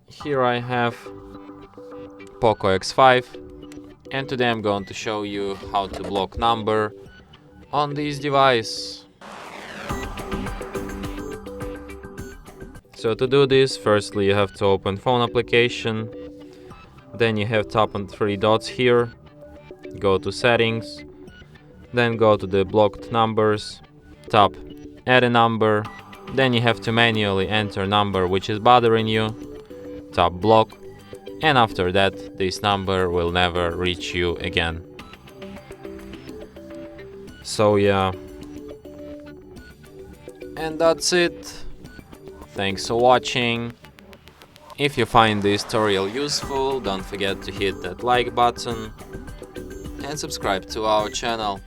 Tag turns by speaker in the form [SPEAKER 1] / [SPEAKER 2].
[SPEAKER 1] Here I have Poco X5, and today I'm going to show you how to block number on this device. So to do this, firstly you have to open phone application, then you have tap on three dots here, go to settings, then go to the blocked numbers, tap add a number, then you have to manually enter number which is bothering you, tap block, and after that this number will never reach you again. So yeah, and that's it. Thanks for watching. If you find this tutorial useful, don't forget to hit that like button and subscribe to our channel.